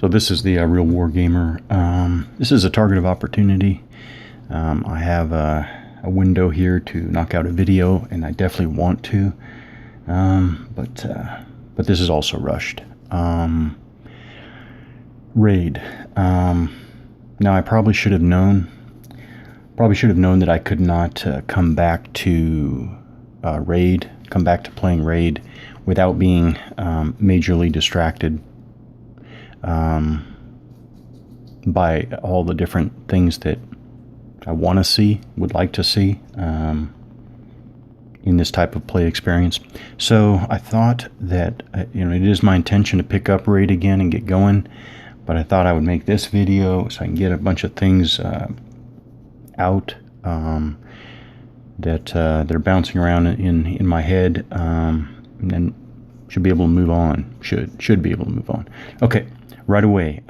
So this is the real Wargamer. This is a target of opportunity. I have a window here to knock out a video, and I definitely want to, but this is also rushed. Raid. Now I probably should have known that I could not come back to Raid, come back to playing Raid without being majorly distracted by all the different things that I want to see, would like to see in this type of play experience. So I thought that it is my intention to pick up Raid again and get going, but I thought I would make this video so I can get a bunch of things out that are bouncing around in my head, and then should be able to move on. Should be able to move on. Okay, right away.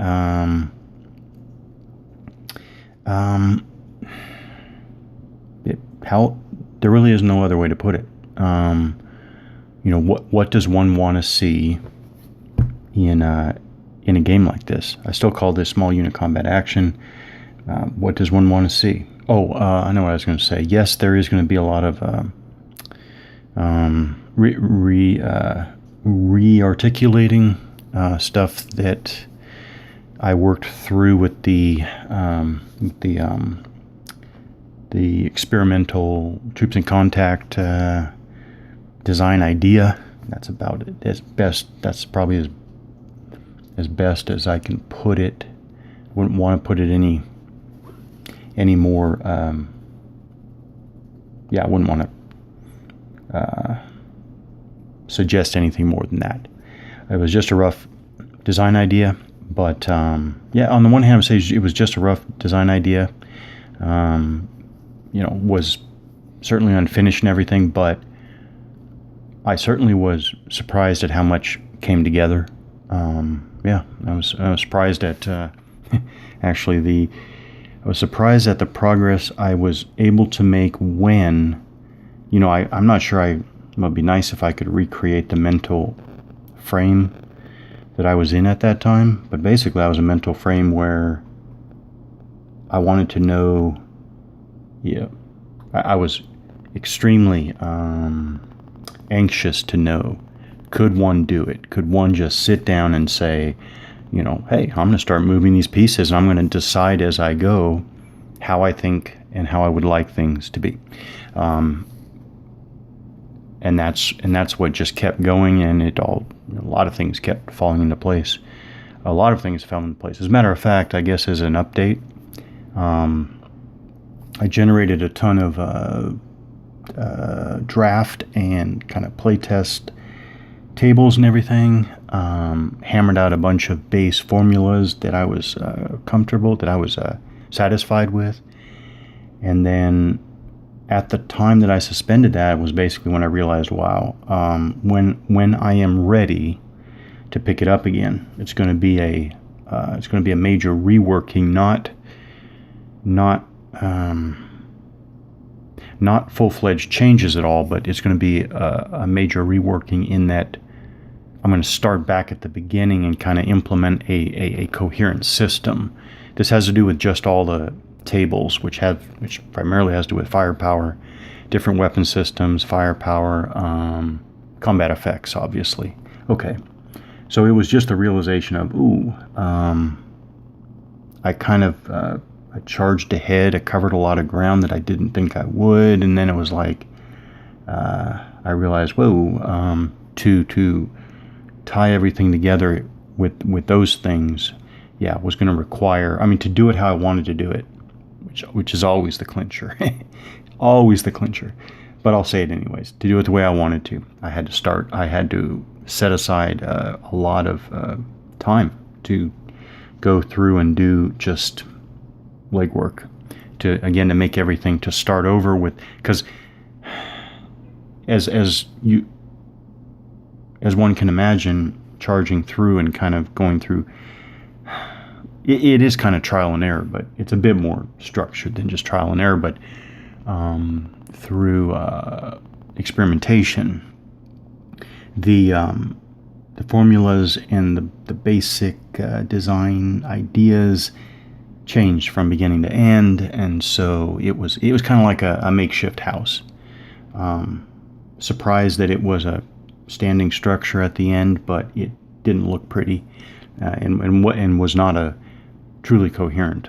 There really is no other way to put it. What does one want to see in a game like this? I still call this small unit combat action. What does one want to see? I know what I was going to say. Yes, there is going to be a lot of re-articulating stuff that I worked through with the experimental troops in contact design idea. That's about it. That's probably as best as I can put it. Wouldn't want to put it any more. I wouldn't want to suggest anything more than that. It was just a rough design idea, but on the one hand, I would say it was just a rough design idea. Was certainly unfinished and everything, but I certainly was surprised at how much came together. I was surprised at actually I was surprised at the progress I was able to make when, I'm not sure. It would be nice if I could recreate the mental frame that I was in at that time, but basically I was a mental frame where I wanted to know. I was extremely anxious to know, could one do it? Could one just sit down and say, hey, I'm going to start moving these pieces, and I'm going to decide as I go how I think and how I would like things to be. And that's what just kept going, and a lot of things kept falling into place. A lot of things fell into place. As a matter of fact, I guess as an update, I generated a ton of draft and kind of playtest tables and everything, hammered out a bunch of base formulas that I was satisfied with. And then at the time that I suspended that was basically when I realized, wow, when I am ready to pick it up again, it's going to be a major reworking, not full-fledged changes at all, but it's going to be a major reworking in that I'm going to start back at the beginning and kind of implement a coherent system. This has to do with just all the tables, which primarily has to do with firepower, different weapon systems, firepower, combat effects, obviously. Okay, so it was just a realization of, I kind of I charged ahead. I covered a lot of ground that I didn't think I would, and then it was like I realized, to tie everything together with those things, was going to require, to do it how I wanted to do it, which is always the clincher, always the clincher. But I'll say it anyways. To do it the way I wanted to, I had to set aside a lot of time to go through and do just legwork to make everything, to start over with, because as one can imagine, charging through and kind of going through, it is kind of trial and error, but it's a bit more structured than just trial and error. But through experimentation, the the formulas and the basic design ideas changed from beginning to end, and so it was kind of like a makeshift house. Surprised that it was a standing structure at the end, but it didn't look pretty, and was not a truly coherent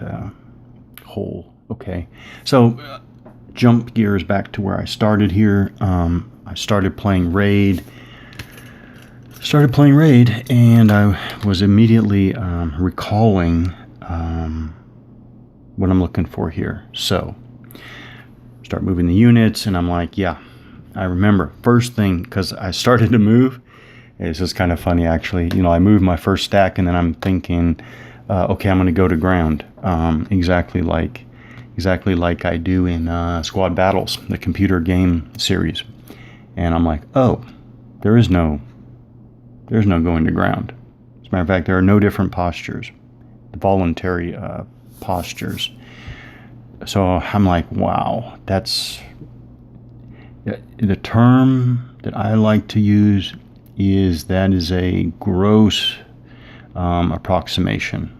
whole. Okay, so jump gears back to where I started here. I started playing Raid, and I was immediately recalling what I'm looking for here. So start moving the units, and I'm like, yeah, I remember first thing, because I started to move. It's just kind of funny, actually. I moved my first stack, and then I'm thinking, okay, I'm going to go to ground, exactly like I do in Squad Battles, the computer game series. And I'm like, oh, there's no going to ground. As a matter of fact, there are no different postures, the voluntary postures. So I'm like, wow, that's the term that I like to use is a gross approximation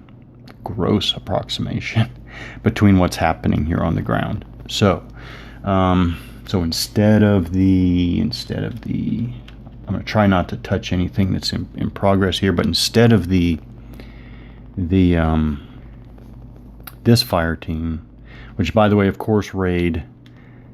between what's happening here on the ground. So instead of the I'm going to try not to touch anything that's in progress here, but instead of this fire team, which, by the way, of course, Raid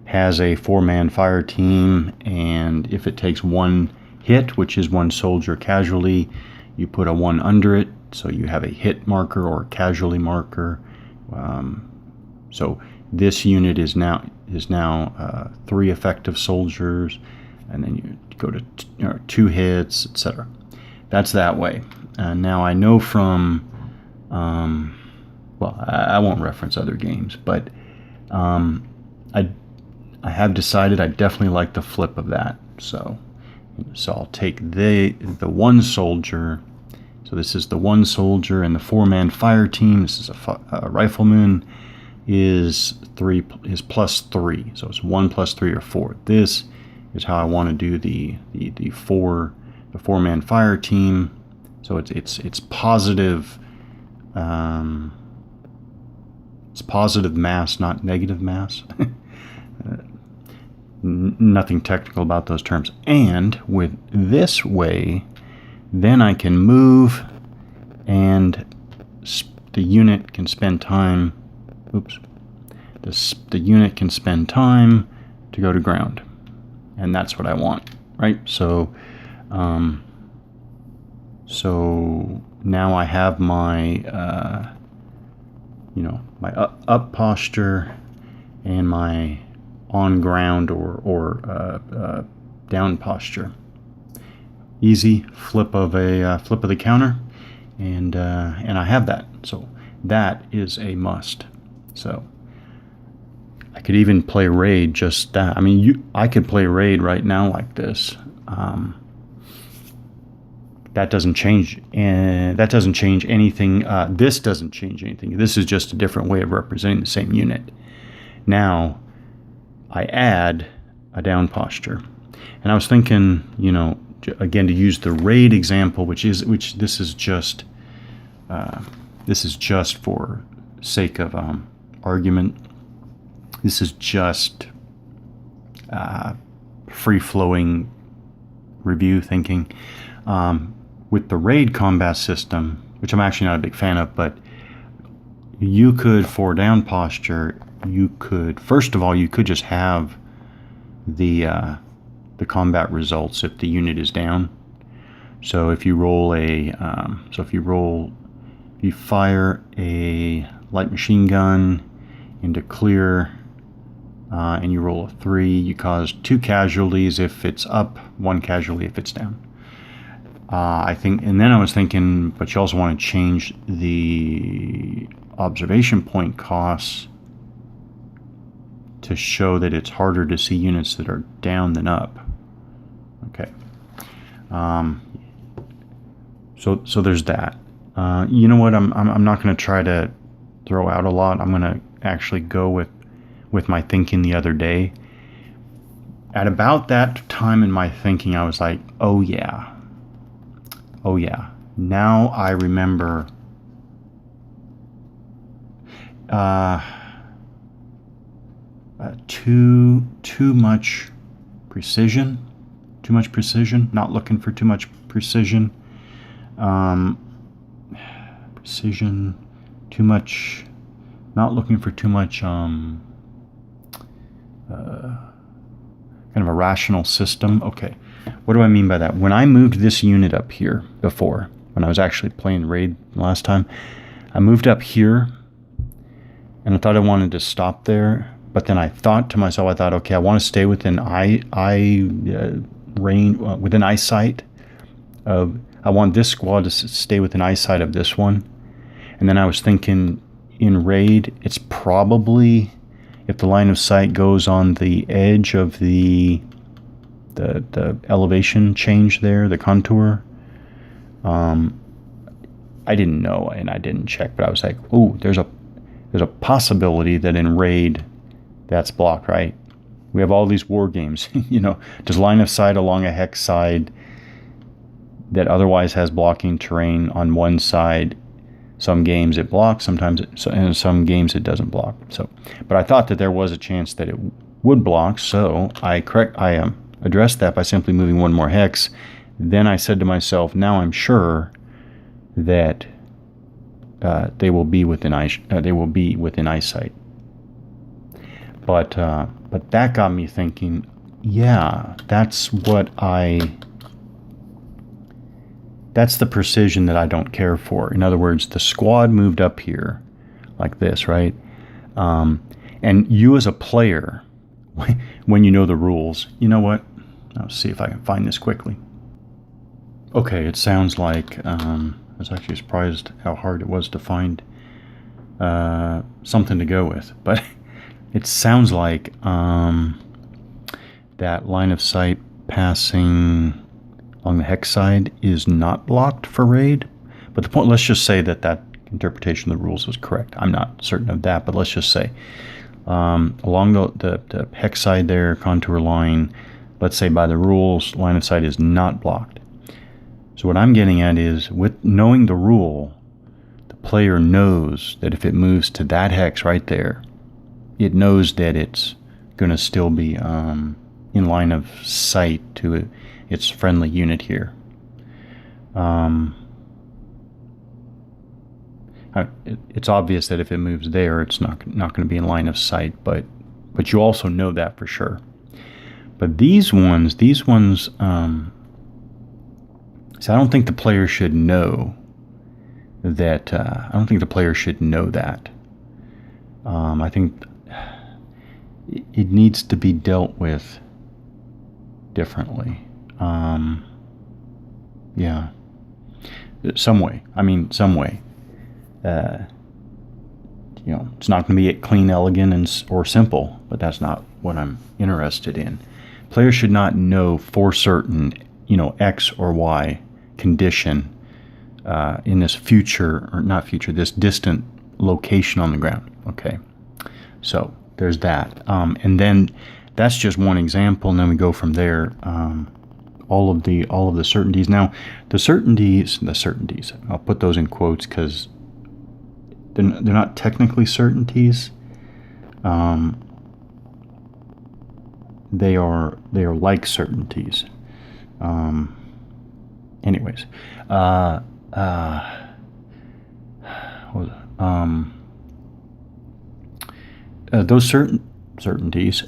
has a 4-man fire team, and if it takes one hit, which is one soldier casualty, you put a 1 under it, so you have a hit marker or a casualty marker. So this unit is now 3 effective soldiers, and then you go to 2 hits, etc. That's that way. Now I know from I won't reference other games, but I have decided I definitely like the flip of that. So I'll take the 1 soldier. So this is the 1 soldier, and the 4-man fire team. This is a rifleman. Is +3, so it's 1 + 3 or 4. This is how I want to do the 4-man fire team. So it's positive. It's positive mass, not negative mass. Nothing technical about those terms. And with this way, then I can move, and the unit can spend time. The unit can spend time to go to ground, and that's what I want, right? So now I have my my up posture and my on ground or down posture. Easy flip of the counter, and I have that. So that is a must. So I could even play Raid just that. I mean, I could play Raid right now like this. That doesn't change, and that doesn't change anything. This doesn't change anything. This is just a different way of representing the same unit. Now I add a down posture, and I was thinking, again, to use the Raid example, which this is just for sake of argument. This is just free-flowing review thinking. With the Raid combat system, which I'm actually not a big fan of, but you could, for down posture, first of all, you could just have the combat results if the unit is down. So if you fire a light machine gun into clear, and you roll a 3, you cause 2 casualties if it's up, 1 casualty if it's down. I think, and then I was thinking, but you also want to change the observation point costs to show that it's harder to see units that are down than up. Okay. So there's that. You know what? I'm not going to try to throw out a lot. I'm going to actually go with my thinking the other day. At about that time in my thinking, I was like, oh yeah, Oh yeah, now I remember. Too much precision. Too much precision. Not looking for too much precision. Precision. Too much. Not looking for too much. Kind of a rational system. Okay. What do I mean by that? When I moved this unit up here before, when I was actually playing Raid last time, I moved up here, and I thought I wanted to stop there, but then I thought to myself, okay, I want to stay within within eyesight of. I want this squad to stay within eyesight of this one, and then I was thinking, in Raid, it's probably, if the line of sight goes on the edge of the elevation change there, the contour. I didn't know and I didn't check, but I was like, oh, there's a possibility that in Raid that's blocked, right? We have all these war games, does line of sight along a hex side that otherwise has blocking terrain on one side. Some games it blocks, and some games it doesn't block. So, but I thought that there was a chance that it would block, so I addressed that by simply moving one more hex. Then I said to myself, now I'm sure that they will be within eyesight. But that got me thinking. Yeah, that's the precision that I don't care for. In other words, the squad moved up here like this, right? And you as a player, when you know the rules, you know what? I'll see if I can find this quickly. Okay, it sounds like I was actually surprised how hard it was to find something to go with. But it sounds like that line of sight passing along the hex side is not blocked for Raid. But the point, let's just say that interpretation of the rules is correct. I'm not certain of that, but let's just say along the hex side there, contour line, let's say by the rules, line of sight is not blocked. So what I'm getting at is, with knowing the rule, the player knows that if it moves to that hex right there, it knows that it's going to still be in line of sight to its friendly unit here. It's obvious that if it moves there, it's not going to be in line of sight, but you also know that for sure. But these ones, so I don't think the player should know that. I don't think the player should know that. I think it needs to be dealt with differently. Yeah, some way. Some way. It's not going to be clean, elegant, or simple, but that's not what I'm interested in. Players should not know for certain, X or Y condition in this this distant location on the ground. Okay, so there's that, and then that's just one example, and then we go from there. All of the certainties. Now, the certainties. I'll put those in quotes because they're not technically certainties. They are like certainties. Anyways, those certainties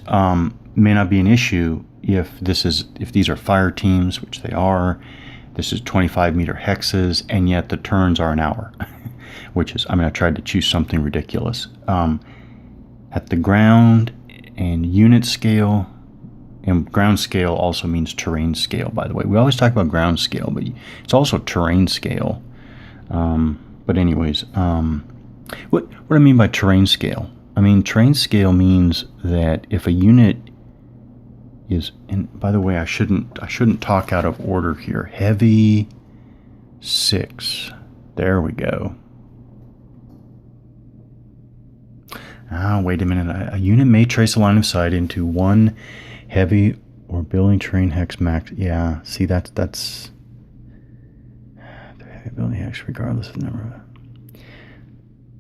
may not be an issue if these are fire teams, which they are. This is 25-meter hexes, and yet the turns are an hour, which is, I tried to choose something ridiculous. At the ground and unit scale, and ground scale also means terrain scale, by the way. We always talk about ground scale, but it's also terrain scale. But anyways, what I mean by terrain scale? Terrain scale means that if a unit is, and by the way, I shouldn't talk out of order here. Heavy 6. There we go. Wait a minute. A unit may trace a line of sight into one heavy or building terrain hex max. Yeah, see, that's ability X regardless of the number of...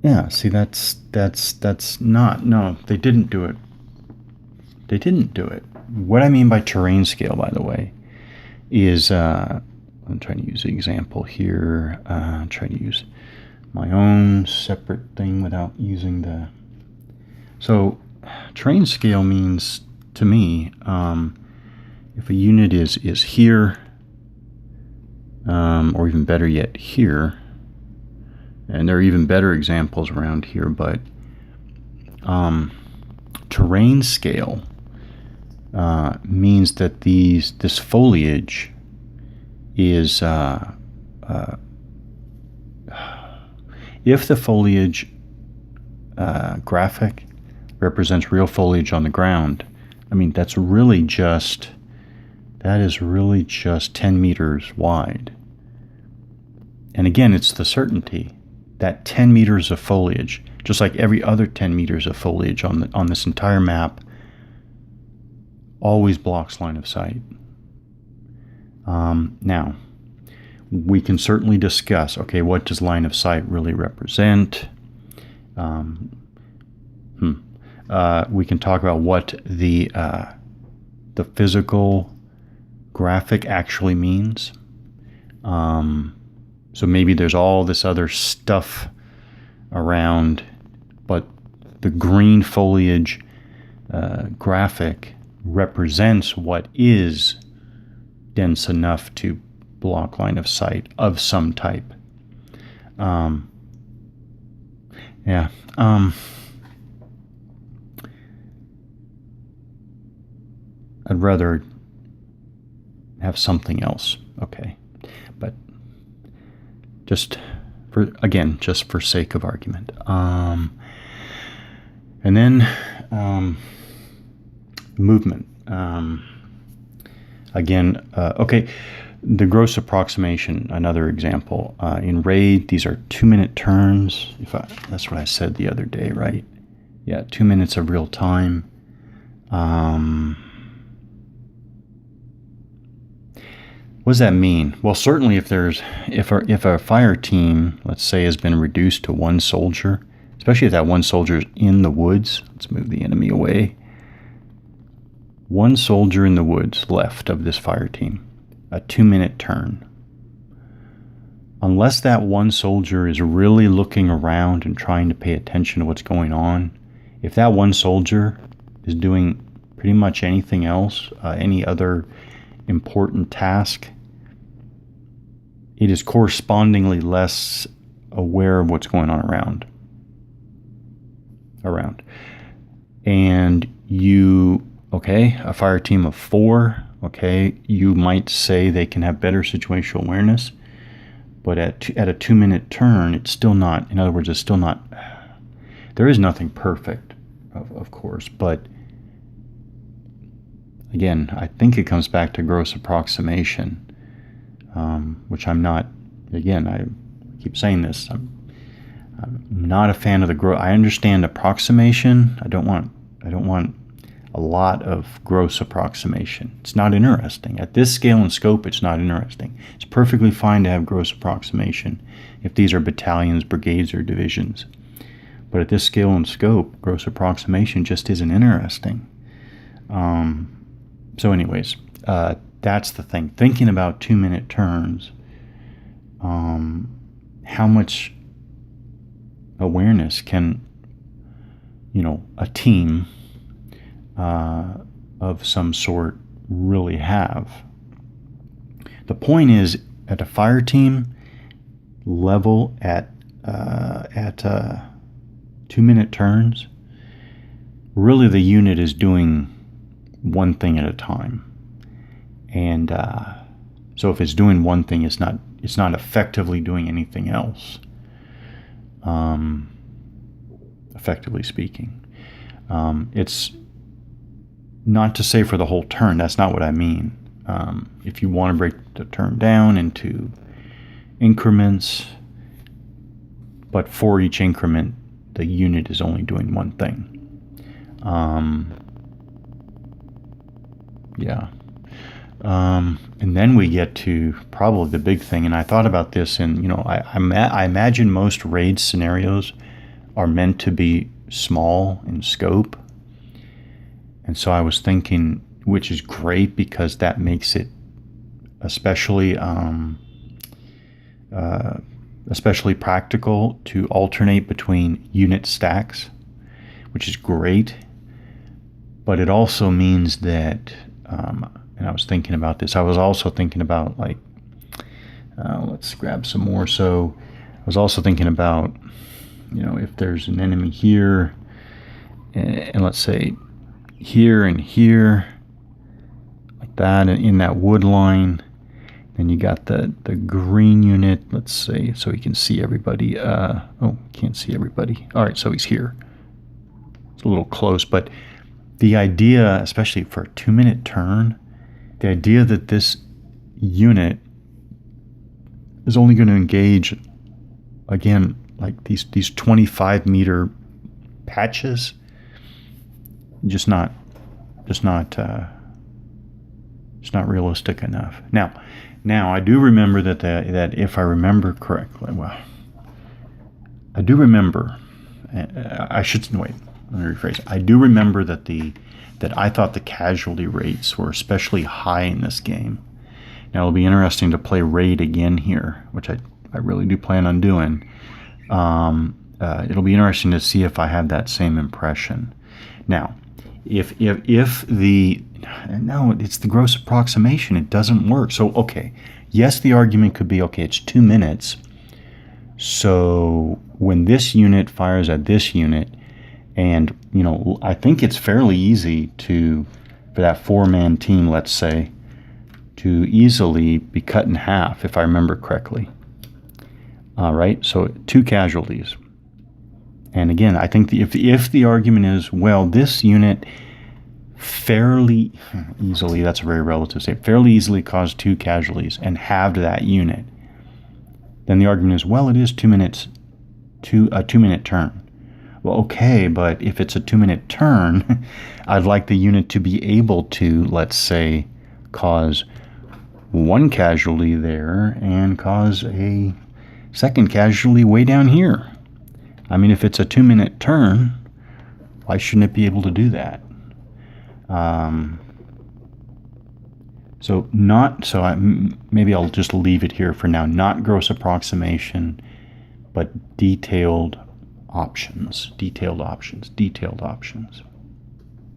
Yeah, see, that's not... No, they didn't do it. They didn't do it. What I mean by terrain scale, by the way, is... I'm trying to use the example here. Try to use my own separate thing without using the... So, terrain scale means, to me, if a unit is here, or even better yet, here, and there are even better examples around here, but terrain scale means that this foliage is if the foliage graphic represents real foliage on the ground, I mean, that is really just 10 meters wide. And again, it's the certainty that 10 meters of foliage, just like every other 10 meters of foliage on this entire map, always blocks line of sight. Now, we can certainly discuss, okay, what does line of sight really represent? We can talk about what the physical graphic actually means. So maybe there's all this other stuff around, but the green foliage graphic represents what is dense enough to block line of sight of some type. Yeah. I'd rather have something else. Okay. But just for sake of argument. And then movement. Okay, the gross approximation, another example. In RAID, these are 2-minute turns. That's what I said the other day, right? Yeah, 2 minutes of real time. What does that mean? Well, certainly if a fire team, let's say, has been reduced to one soldier, especially if that one soldier is in the woods. Let's move the enemy away. One soldier in the woods left of this fire team, a 2-minute turn. Unless that one soldier is really looking around and trying to pay attention to what's going on, if that one soldier is doing pretty much anything else, any other important task, it is correspondingly less aware of what's going on around. And a fire team of 4, okay, you might say they can have better situational awareness, but at a 2-minute turn, it's still not, in other words, it's still not, there is nothing perfect, of course, but again, I think it comes back to gross approximation, which I'm not, again, I keep saying this, I'm not a fan of the gross. I understand approximation. I don't want a lot of gross approximation. It's not interesting. At this scale and scope, it's not interesting. It's perfectly fine to have gross approximation if these are battalions, brigades, or divisions. But at this scale and scope, gross approximation just isn't interesting. So anyways, that's the thing. Thinking about 2-minute turns, how much awareness can, a team of some sort really have? The point is, at a fire team level, at 2-minute turns, really the unit is doing one thing at a time. And so if it's doing one thing, it's not effectively doing anything else, effectively speaking. It's not to say for the whole turn. That's not what I mean. If you want to break the turn down into increments, but for each increment, the unit is only doing one thing. Yeah. And then we get to probably the big thing, and I thought about this, and I imagine most raid scenarios are meant to be small in scope, and so I was thinking, which is great because that makes it especially practical to alternate between unit stacks, which is great, but it also means that and I was thinking about this. I was also thinking about, like, let's grab some more. So I was also thinking about, if there's an enemy here, and let's say here and here, like that, and in that wood line, then you got the green unit, let's say, so you can see everybody. Oh, can't see everybody. All right, so he's here. It's a little close, but the idea, especially for a 2-minute turn, the idea that this unit is only going to engage, again, like these 25-meter patches, just not realistic enough. Now I do remember that if I remember correctly, well, I do remember. I should wait. Let me rephrase. I do remember that I thought the casualty rates were especially high in this game. Now it'll be interesting to play raid again here, which I really do plan on doing. It'll be interesting to see if I have that same impression. Now, if it's the gross approximation, it doesn't work. So okay, yes, the argument could be, okay, it's 2 minutes. So when this unit fires at this unit, and I think it's fairly easy for that 4-man team, let's say, to easily be cut in half, if I remember correctly. All right, so 2 casualties. And again, I think if the argument is, well, this unit fairly easily, that's a very relative statement, fairly easily caused 2 casualties and halved that unit, then the argument is, well, it is 2 minutes, a 2-minute turn. Well, okay, but if it's a 2-minute turn, I'd like the unit to be able to, let's say, cause 1 casualty there and cause a 2nd casualty way down here. I mean, if it's a 2-minute turn, why shouldn't it be able to do that? Maybe I'll just leave it here for now. Not gross approximation, but detailed options.